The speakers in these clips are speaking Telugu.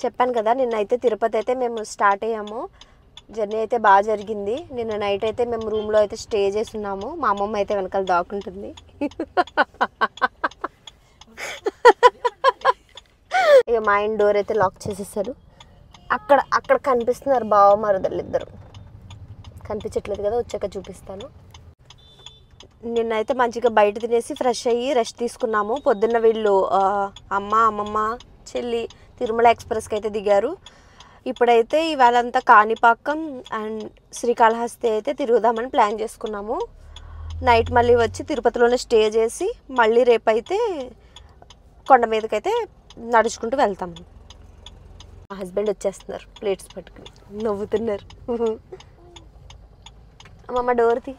చెప్పాను కదా నిన్నైతే తిరుపతి అయితే మేము స్టార్ట్ అయ్యాము. జర్నీ అయితే బాగా జరిగింది. నిన్న నైట్ అయితే మేము రూమ్లో అయితే స్టే చేస్తున్నాము. మా అమ్మమ్మ అయితే వెనకాల దాక్కుంటుంది. ఇక మా ఆయన డోర్ అయితే లాక్ చేసేసారు. అక్కడ అక్కడ కనిపిస్తున్నారు బావ మరదలు ఇద్దరు. కనిపించట్లేదు కదా, వచ్చాక చూపిస్తాను. నిన్నైతే మంచిగా బయట తినేసి ఫ్రెష్ అయ్యి రెస్ట్ తీసుకున్నాము. పొద్దున్న వీళ్ళు అమ్మ, అమ్మమ్మ, చెల్లి తిరుమల ఎక్స్ప్రెస్కి అయితే దిగారు. ఇప్పుడైతే ఇవాళంతా కాణిపాకం అండ్ శ్రీకాళహస్తి అయితే తిరుగుదామని ప్లాన్ చేసుకున్నాము. నైట్ మళ్ళీ వచ్చి తిరుపతిలోనే స్టే చేసి మళ్ళీ రేపైతే కొండ మీదకైతే నడుచుకుంటూ వెళ్తాము. మా హస్బెండ్ వచ్చేస్తున్నారు ప్లేట్స్ పట్టుకుని, నవ్వుతున్నారు. అమ్మమ్మ డోర్ది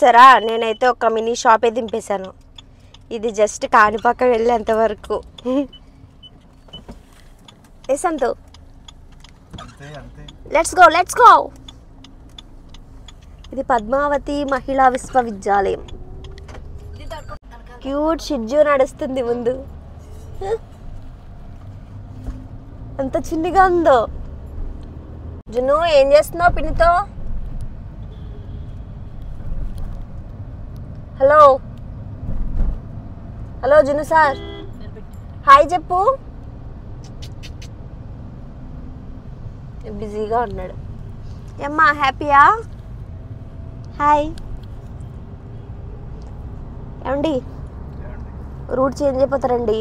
సరా. నేనైతే ఒక మినీ షాపే దింపేశాను. ఇది జస్ట్ కాణిపాకం వెళ్ళేంత వరకు. ఏ సంతు, లెట్స్ గో లెట్స్ గో. ఇది పద్మావతి మహిళా విశ్వవిద్యాలయం. క్యూట్ షిజ్జు నడుస్తుంది ముందు. ఎంత చిన్నగా ఉందో. జున్ను ఏం చేస్తున్నావు పిన్నితో? హలో హలో జున్ను సార్, హాయ్ చెప్పు. బిజీగా ఉన్నాడు. ఏమ్మా హ్యాపీయా? హాయ్. ఏమండి రూట్ చేంజ్ అయిపోతారండి.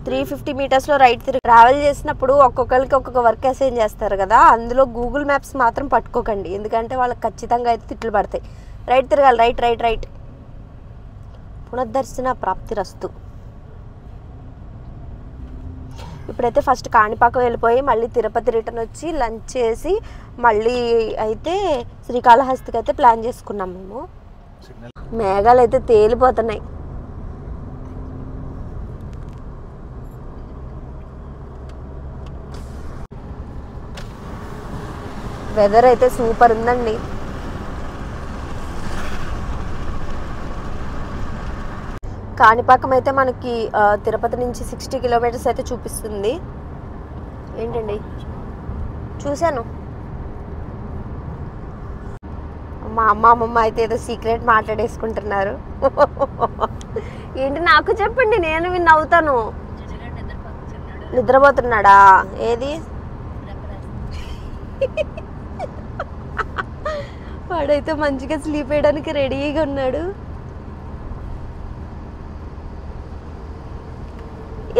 350 మీటర్స్లో రైట్ తిరిగి ట్రావెల్ చేసినప్పుడు ఒక్కొక్కరికి ఒక్కొక్క వర్క్ అసైన్ చేస్తారు కదా, అందులో గూగుల్ మ్యాప్స్ మాత్రం పట్టుకోకండి, ఎందుకంటే వాళ్ళకి ఖచ్చితంగా అయితే తిట్లు పడతాయి. రైట్ తిరగాలి, రైట్ రైట్ రైట్. పునర్దర్శన ప్రాప్తిరస్తు. ఇప్పుడైతే ఫస్ట్ కాణిపాకం వెళ్ళిపోయి మళ్ళీ తిరుపతి రిటర్న్ వచ్చి లంచ్ చేసి మళ్ళీ అయితే శ్రీకాళహస్తికి అయితే ప్లాన్ చేసుకున్నాం మేము. మేఘాలు అయితే తేలిపోతున్నాయి. వెదర్ అయితే సూపర్ ఉందండి. కాణిపాకం అయితే మనకి తిరుపతి నుంచి 60 కిలోమీటర్స్ అయితే చూపిస్తుంది. ఏంటండి చూశాను. మా అమ్మమ్మ అయితే ఏదో సీక్రెట్ మాట్లాడేసుకుంటున్నారు. ఏంటి నాకు చెప్పండి, నేను విన్ అవుతాను. నిద్రపోతున్నాడా? ఏది వాడైతే మంచిగా స్లీప్ వేయడానికి రెడీగా ఉన్నాడు.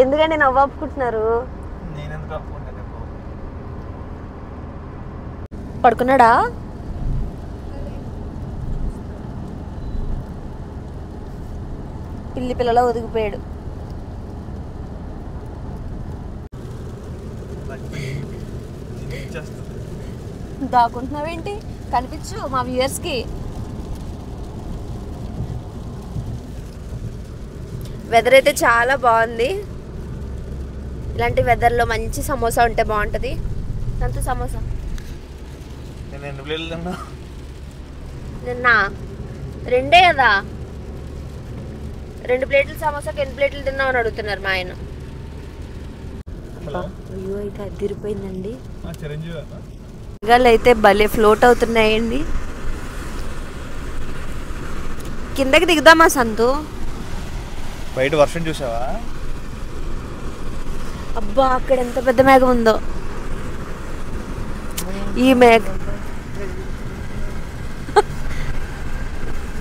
ఎందుకంటే నవ్వు ఆపుకుంటున్నారు. పడుకున్నాడా? పిల్లిలా ఒదిగిపోయాడు. దాక్కుంటున్నావేంటి? కనిపించు మా వ్యూయర్స్కి. వెదర్ అయితే చాలా బాగుంది. ఇలాంటి వెదర్లో మంచి సమోసా ఉంటే బాగుంటుంది. అంత సమోసా నిన్న 2 కదా, 2 ప్లేట్లు సమోసాకి 8 ప్లేట్లు తిన్నామని అడుగుతున్నారు మా ఆయన. అయ్యో అయితే అదిరిపోయిందండి. మేఘాలు అయితే భలే ఫ్లోట్ అవుతున్నాయండి. కిందకి దిగుదామా సంతు? బయట వర్షం చూసావా? అబ్బా అక్కడ ఎంత పెద్ద మేఘం ఉందో. ఈ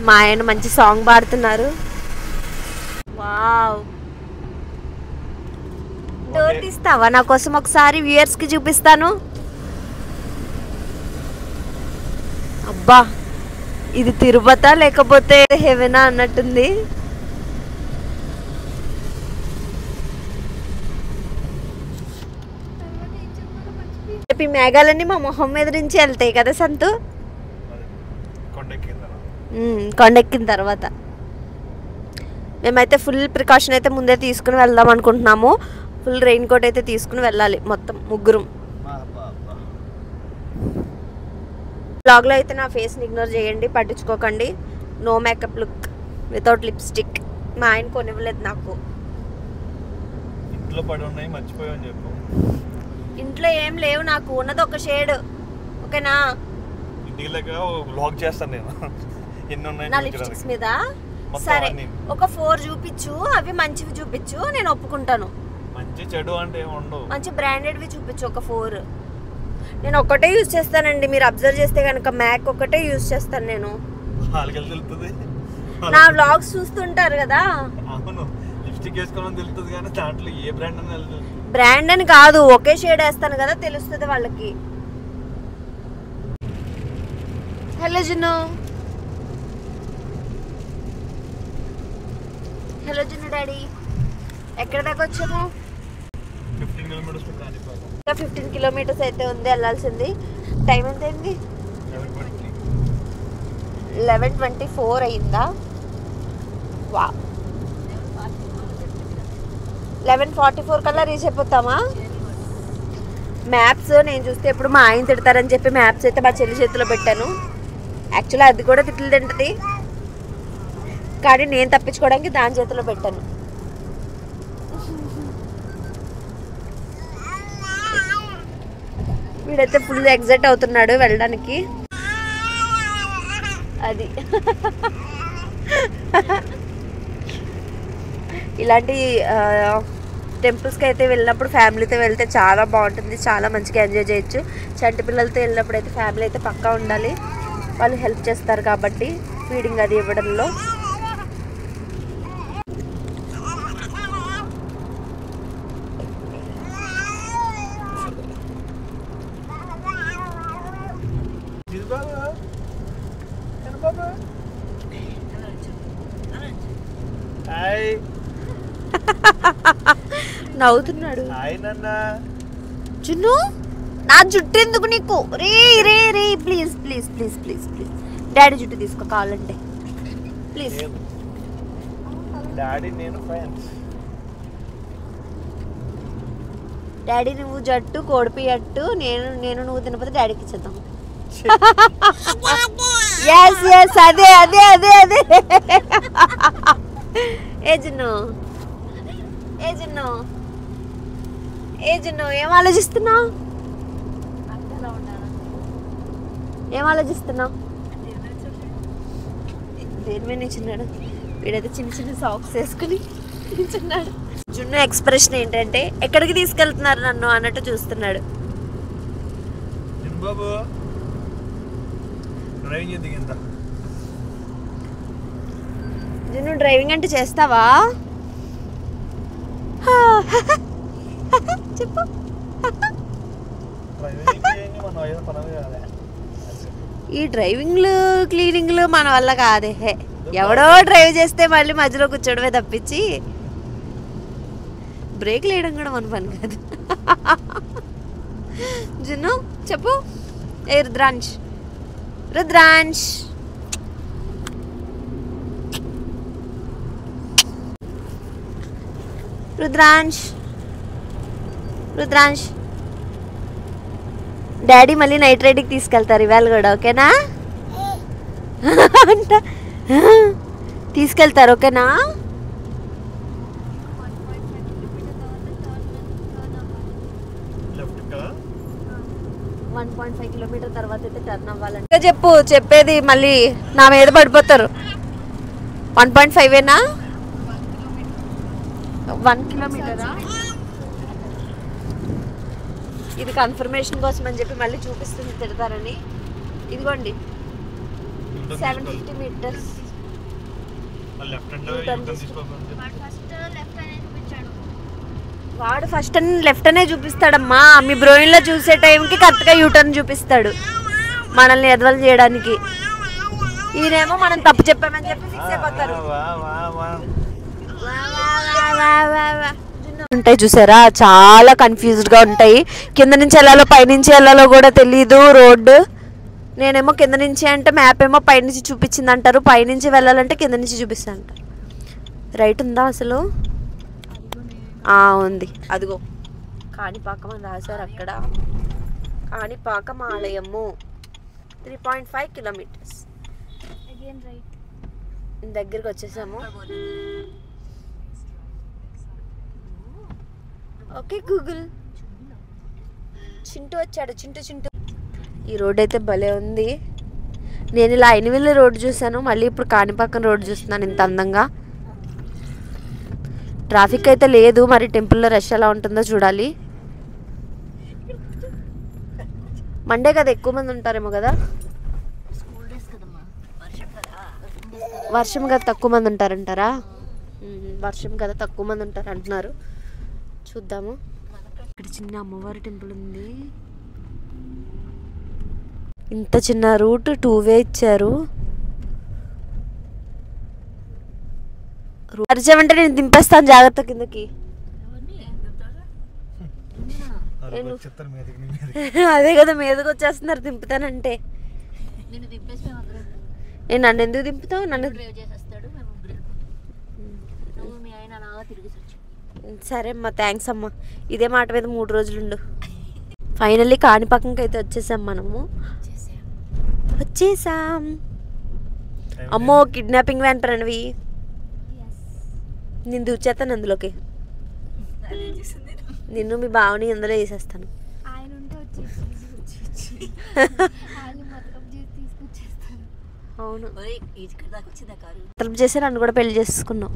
మా ఆయన మంచి సాంగ్ పాడుతున్నారు. వావ్. డోర్ తీస్తావా నా కోసం ఒకసారి? వ్యూయర్స్ కి చూపిస్తాను. అబ్బా ఇది తిరుపత లేకపోతే హెవెనా అన్నట్టుంది. ఈ మేఘాలన్నీ మా మొహం మీద నుంచి వెళ్తాయి కదా సంతు, కొండెక్కిన తర్వాత. మేమైతే ఫుల్ ప్రికాషన్ అయితే ముందే తీసుకుని వెళ్దాం అనుకుంటున్నాము. ఫుల్ రెయిన్ కోట్ అయితే తీసుకుని వెళ్ళాలి మొత్తం ముగ్గురం. బ్లాగ్లో అయితే నా ఫేస్ని ఇగ్నోర్ చేయండి, పట్టించుకోకండి. No makeup look without lipstick. మా ఆయన కొనివ్వలేదు నాకు. ఇంట్లో పడి ఉన్నాయి మర్చిపోయావని చెప్పు. ఇంట్లో ఏం లేవు, నాకు ఉన్నది ఒక షేడ్. ఓకేనా? ఇంటికి లేక బ్లాగ్ చేస్తాను నేను. ఎన్ని ఉన్నాయి నా లిప్స్టిక్స్ మీద. సరే ఒక 4 చూపించు, అవి మంచివి చూపించు, నేను ఒప్పుకుంటాను. మంచి చెడు అంటే ఏముండవు, మంచి బ్రాండెడ్వి చూపించు ఒక 4. నేను ఒక్కటే యూజ్ చేస్తానండి, మీరు అబ్జర్వ్ చేస్తే కనుక మ్యాక్ ఒక్కటే యూజ్ చేస్తాను నేను. వాళ్ళకి తెలుస్తుంది, నా వ్లాగ్స్ చూస్తుంటారు కదా. అవును లిప్స్టిక్ వేసుకోవాలని తెలుస్తుంది కానీ దాంట్లో ఏ బ్రాండ్ అని తెలుస్తుంది. బ్రాండ్ అని కాదు, ఒకే షేడ్ వేస్తాను కదా, తెలుస్తుంది వాళ్ళకి. హలో జున్ను. హలో జున్ను డాడీ. ఎక్కడ దాకా వచ్చాము? 15 కిలోమీటర్స్. ఇంకా 15 కిలోమీటర్స్ అయితే ఉంది వెళ్ళాల్సింది. టైం ఎంత అయింది? 11:24 అయిందా? వా 11:44 కల్లా రీచ్ అయిపోతామా? మ్యాప్స్ నేను చూస్తే ఎప్పుడు మా ఆయన తిడతారని చెప్పి మ్యాప్స్ అయితే మా చెల్లి చేతిలో పెట్టాను. యాక్చువల్లీ అది కూడా తిట్లు తింటుంది, కానీ నేను తప్పించుకోవడానికి దాని చేతిలో పెట్టాను. వీడైతే ఫుల్ ఎగ్జైట్ అవుతున్నాడు వెళ్ళడానికి. అది ఇలాంటి టెంపుల్స్కి అయితే వెళ్ళినప్పుడు ఫ్యామిలీతో వెళ్తే చాలా బాగుంటుంది, చాలా మంచిగా ఎంజాయ్ చేయొచ్చు. చంటి పిల్లలతో వెళ్ళినప్పుడు అయితే ఫ్యామిలీ అయితే పక్కా ఉండాలి, వాళ్ళు హెల్ప్ చేస్తారు కాబట్టి ఫీడింగ్ అది ఇవ్వడంలో. నవ్వుతున్నాడు జున్ను. నా జుట్టు ఎందుకు నీకు? రే రే రే please please please please please daddy జుట్టు తీసుకో కావాలంటే ప్లీజ్. డాడీ నేను ఫ్రెండ్స్. డాడీ నువ్వు జట్టు కోడిపియట్టు, నేను నువ్వు తినపోతే డాడీకి ఇచ్చేద్దాం. ఎస్ ఎస్ అదే అదే అదే అదే. ఏ జున్ను ఏ జున్ను ఏ జున్ను ఏం ఆలోచిస్తున్నావు? ఏం ఆలోచిస్తున్నావు? దేని మీద నిల్చున్నాడు వీడైతే? చిన్న చిన్న సాక్స్ వేసుకుని నిల్చున్నాడు. జున్ను ఎక్స్ప్రెషన్ ఏంటంటే ఎక్కడికి తీసుకెళ్తున్నారు నన్ను అన్నట్టు చూస్తున్నాడు. జున్ను డ్రైవింగ్ అంటే చేస్తావా? చెప్పు. ఈ డ్రైవింగ్లు క్లీనింగ్లు మన వల్ల కాదే. ఎవడో డ్రైవ్ చేస్తే మళ్ళీ మధ్యలో కూర్చోడమే తప్పించి బ్రేక్ వేయడం కూడా మన పని కాదు. జున్ను చెప్పు. ఏ రుద్రాంశ్ రుద్రాంశ్ రుద్రాంశ్ రుద్రాంశ్ డాడీ మళ్ళీ నైట్ రైడ్కి తీసుకెళ్తారు ఇవాళ కూడా, ఓకేనా? అంట తీసుకెళ్తారు, ఓకేనా? వన్ 1.5 కిలోమీటర్ తర్వాత అయితే టర్న్ అవ్వాలంటే చెప్పు. చెప్పేది మళ్ళీ నా మీద పడిపోతారు. 1.5ఏనా? 1 కిలోమీటరా? ఇది కన్ఫర్మేషన్ కోసం అని చెప్పి మళ్ళీ చూపిస్తుంది తిడతారని. ఇదిగోండి 750 మీటర్స్. వాడు ఫస్ట్ లెఫ్ట్ అనే చూపిస్తాడమ్మా. మీ బ్రోయిన్లో చూసే టైంకి కరెక్ట్గా యూటర్న్ చూపిస్తాడు మనల్ని ఎదవలు చేయడానికి. ఈయనేమో మనం తప్పు చెప్పామని చెప్పి ఫిక్స్ అయిపోతారు. ఉంటాయి చూసారా, చాలా కన్ఫ్యూజ్డ్గా ఉంటాయి. కింద నుంచి వెళ్ళాలో పైనుంచి వెళ్ళాలో కూడా తెలీదు రోడ్డు. నేనేమో కింద నుంచి అంటే మ్యాప్ ఏమో పైనుంచి చూపించింది అంటారు, పైనుంచి వెళ్ళాలంటే కింద నుంచి చూపిస్తా అంటారు. రైట్ ఉందా అసలు? ఉంది, అదిగో కాణిపాకం అని రాశారు అక్కడ. కాణిపాకం ఆలయము 3.5 కిలోమీటర్స్. దగ్గరికి వచ్చేసాము. ఓకే గూగుల్, చింటూ వచ్చాడు. చింటూ ఈ రోడ్ అయితే భలే ఉంది. నేను ఇలా ఐనవిల్లి రోడ్ చూసాను, మళ్ళీ ఇప్పుడు కాణిపాకం రోడ్ చూస్తున్నాను ఇంత అందంగా. ట్రాఫిక్ అయితే లేదు, మరి టెంపుల్లో రష్ ఎలా ఉంటుందో చూడాలి. మండే కదా ఎక్కువ మంది ఉంటారేమో కదా, వర్షం కదా తక్కువ మంది ఉంటారంటారా? వర్షం కదా తక్కువ మంది ఉంటారు అంటున్నారు. చూద్దాము. ఇక్కడ చిన్న అమ్మవారి టెంపుల్ ఉంది. ఇంత చిన్న రూట్ 2 వే ఇచ్చారు. పరిచయం నేను దింపేస్తాను జాగ్రత్త కిందకి. అదే కదా మీదకి వచ్చేస్తున్నారు దింపుతానంటే. నేను నన్ను ఎందుకు దింపుతావు? నన్ను సరే అమ్మా, థ్యాంక్స్ అమ్మా. ఇదే మాట మీద 3 రోజులుండు. ఫైనల్లీ కాణిపాకంకి అయితే వచ్చేసాం మనము. వచ్చేసాం. అమ్మో కిడ్నాపింగ్ వ్యాన్ ప్రణవి, నేను దూచేస్తాను అందులోకి. నిన్ను మీ బావని అందులో వేసేస్తాను. అవును, తలుపు చేసి నన్ను కూడా పెళ్లి చేసుకున్నావు.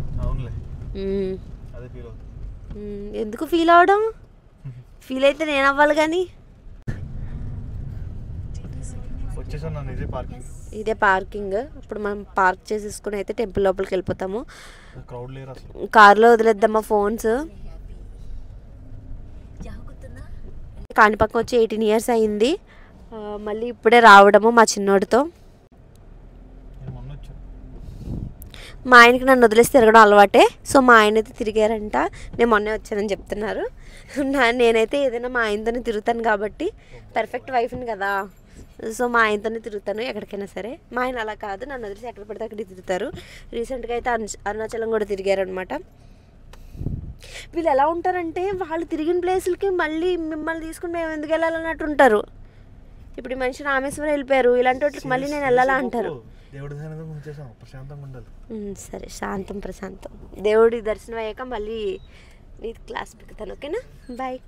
ఎందుకు ఫీల్ అవడం? ఫీల్ అయితే నేను అవ్వాలి కానీ. ఇదే పార్కింగ్. ఇప్పుడు మనం పార్క్ చేసేసుకుని అయితే టెంపుల్ లోపలికి వెళ్ళిపోతాము. కార్లో వదిలేద్దామా ఫోన్స్. కాణిపాకం వచ్చి 18 years అయింది. మళ్ళీ ఇప్పుడే రావడము మా చిన్నోడితో. మా ఆయనకి నన్ను వదిలేసి తిరగడం అలవాటే. సో మా ఆయన అయితే తిరిగారంట, నేను మొన్నే వచ్చానని చెప్తున్నారు. నేనైతే ఏదైనా మా ఆయనతోనే తిరుగుతాను కాబట్టి పర్ఫెక్ట్ వైఫ్ని కదా. సో మా ఆయనతోనే తిరుగుతాను ఎక్కడికైనా సరే. మా ఆయన అలా కాదు, నన్ను వదిలేసి ఎక్కడ పడితే అక్కడికి తిరుగుతారు. రీసెంట్గా అయితే అరుణాచలం కూడా తిరిగారనమాట. వీళ్ళు ఎలా ఉంటారంటే వాళ్ళు తిరిగిన ప్లేసులకి మళ్ళీ మిమ్మల్ని తీసుకుని మేము ఎందుకు వెళ్ళాలన్నట్టు ఉంటారు. ఇప్పుడు ఈ మనిషి రామేశ్వరం వెళ్ళిపోయారు, ఇలాంటి వాటికి మళ్ళీ నేను వెళ్ళాలా అంటారు. సరే, శాంతం ప్రశాంతం. దేవుడి దర్శనం అయ్యాక మళ్ళీ నీ క్లాస్ పెడతాను. ఓకేనా? బాయ్.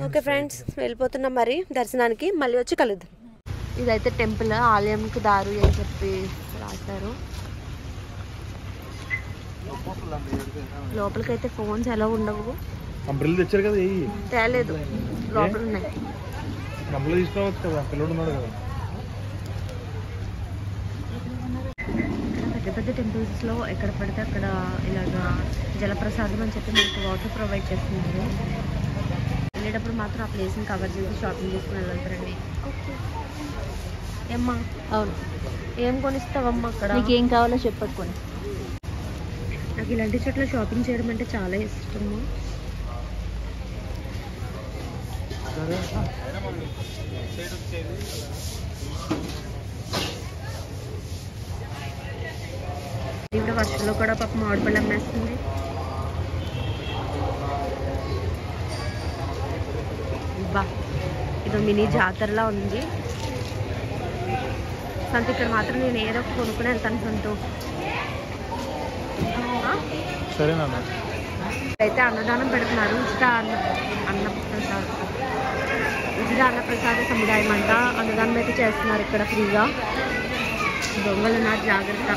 ఓకే ఫ్రెండ్స్, వెళ్ళిపోతున్నాం మరి దర్శనానికి. మళ్ళీ వచ్చి కలుద్దాం. ఇదైతే టెంపుల్, ఆలయంకి దారి అని చెప్పి రాశారు. లోపలికైతే ఫోన్స్ ఎలా ఉండవు. తెచ్చారు కదా, తేలేదు, లోపల ఉన్నాయి. పెద్ద పెద్ద టెంపుల్స్లో ఎక్కడ పడితే అక్కడ ఇలాగా జలప్రసాదం అని చెప్పి మనకు వాటర్ ప్రొవైడ్ చేస్తున్నారు. వెళ్ళేటప్పుడు మాత్రం ఆ ప్లేస్ని కవర్ చేసి షాపింగ్ చేసుకుని వెళ్ళాలంటారండి. ఏమ్మా? అవును. ఏం కొనిస్తావమ్మా అక్కడ? నీకు ఏం కావాలో చెప్పట్టుకొని. నాకు ఇలాంటి చోట్ల షాపింగ్ చేయడం అంటే చాలా ఇష్టము. ఇప్పుడు వర్షంలో కూడా పాప మామిడిపళ్ళు అమ్మేస్తుంది. బా, ఇదో మినీ జాతరలా ఉంది. సంత ఇక్కడ మాత్రం నేను ఏదో ఒక కొనుక్కుని వెళ్తాను సంతో. అయితే అన్నదానం పెడుతున్నారు. ఉచిత అన్నప్రసాద సముదాయం అంట. అన్నదానం అయితే చేస్తున్నారు ఇక్కడ ఫ్రీగా. దొంగలు ఉన్నారు, జాగ్రత్త.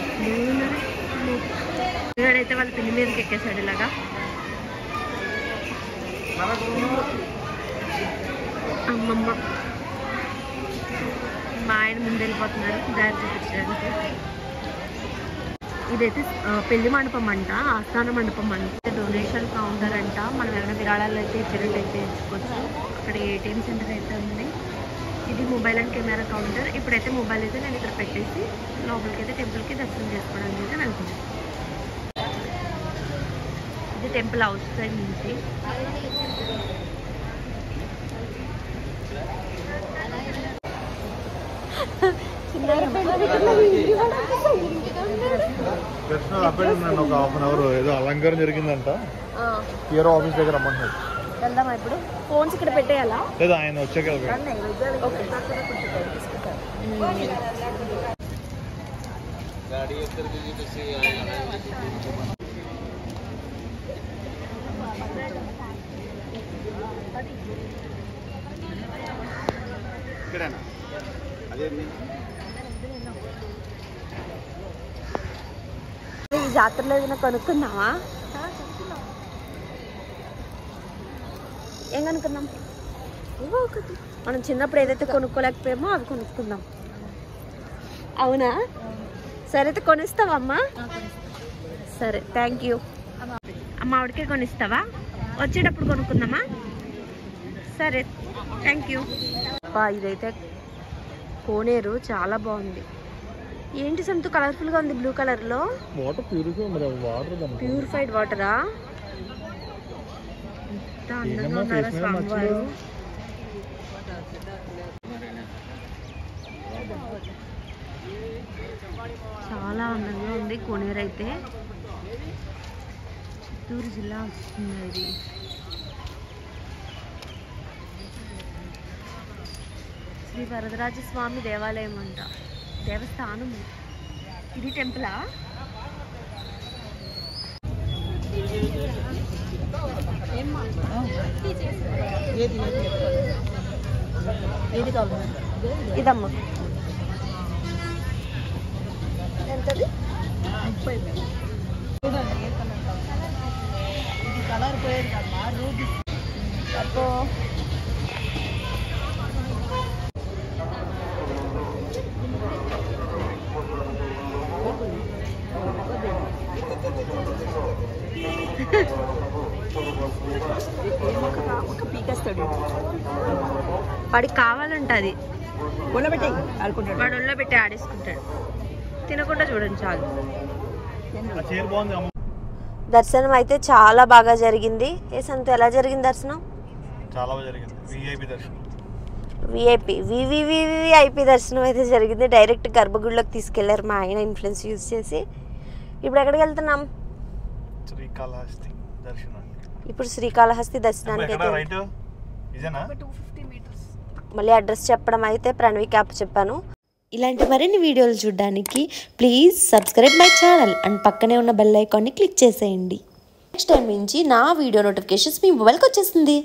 అయితే వాళ్ళ పిల్లి మీదకి ఎక్కేసాడు ఇలాగా. అమ్మమ్మ, మా ఆయన ముందు వెళ్ళిపోతున్నారు దారి చూపించడానికి. ఇదైతే పెళ్లి మండపం అంట, ఆస్థాన మండపం అంట. డొనేషన్ కౌంటర్ అంట. మనం ఏమైనా విరాళాలు అయితే ఇచ్చినట్టయితే ఇచ్చుకోవచ్చు. అక్కడ ఏటీఎం సెంటర్ అయితే ఉంది. ఇది మొబైల్ అండ్ కెమెరా కౌంటర్. ఇప్పుడైతే మొబైల్ అయితే నేను ఇక్కడ పెట్టేసి లోపలికి అయితే టెంపుల్కి దర్శనం చేసుకోవడానికి అయితే వెళ్తున్నాను. ఇది టెంపుల్ అవుట్ సైడ్ నుంచి. ఒక హాఫ్ అన్ అవర్ ఏదో అలంకారం జరిగిందంట, ఆఫీస్ దగ్గర రమ్మంటున్నాడు. వెళ్దామా ఇప్పుడు? ఫోన్స్ ఇక్కడ పెట్టేయాలా? లేదా ఆయన వచ్చాక ఈ జాతరలో ఏదైనా కొనుక్కుందామా? ఏం కొనుక్కుందాం? మనం చిన్నప్పుడు ఏదైతే కొనుక్కోలేకపోయామో అవి కొనుక్కుందాం. అవునా? సరే అయితే కొనిస్తావమ్మా? సరే, థ్యాంక్ యూ. అమ్మ ఆవిడకే కొనిస్తావా? వచ్చేటప్పుడు కొనుక్కుందామా? సరే, థ్యాంక్ యూ. ఇదైతే కోనేరు చాలా బాగుంది. ఏంటి సంతు కలర్ఫుల్గా ఉంది బ్లూ కలర్లో? ప్యూరిఫైడ్ వాటరా? ఎంత అందంగా ఉన్నారా స్వామివారు. చాలా అందంగా ఉంది కోనేరు అయితే. చిత్తూరు జిల్లా వస్తుంది ఇది. శ్రీ వరదరాజస్వామి దేవాలయం అంట, దేవస్థానం. ఇది టెంపులా? ఇదమ్మా ఎంతది? 30. కలర్ పోయేది కదమ్మా. అప్పో వాడికి కావాలంట, అది వాడు ఒళ్ళో పెట్టి ఆడేసుకుంటాడు. తినకుండా చూడండి చాలు. దర్శనం అయితే చాలా బాగా జరిగింది. ఏ సంత ఎలా జరిగింది దర్శనం? చాలా బాగా జరిగింది. విఐపి దర్శనం, వివిఐపి దర్శనం అయితే జరిగింది. డైరెక్ట్ గర్భగుడిలోకి తీసుకెళ్లారు మా ఆయన ఇన్ఫ్లుయెన్స్ యూజ్ చేసి. ఇప్పుడు ఎక్కడికి వెళ్తున్నాం? శ్రీకాళహస్తి దర్శనం. ఇప్పుడు శ్రీకాళహస్తి దర్శనానికి అయితే మళ్ళీ అడ్రస్ చెప్పడం అయితే ప్రణవి క్యాప్ చెప్పాను. ఇలాంటి మరిన్ని వీడియోలు చూడడానికి please subscribe my channel and పక్కనే ఉన్న బెల్ ఐకాన్ని క్లిక్ చేసేయండి. నెక్స్ట్ టైం నుంచి నా వీడియో నోటిఫికేషన్స్ మీ మొబైల్కి వచ్చేస్తుంది.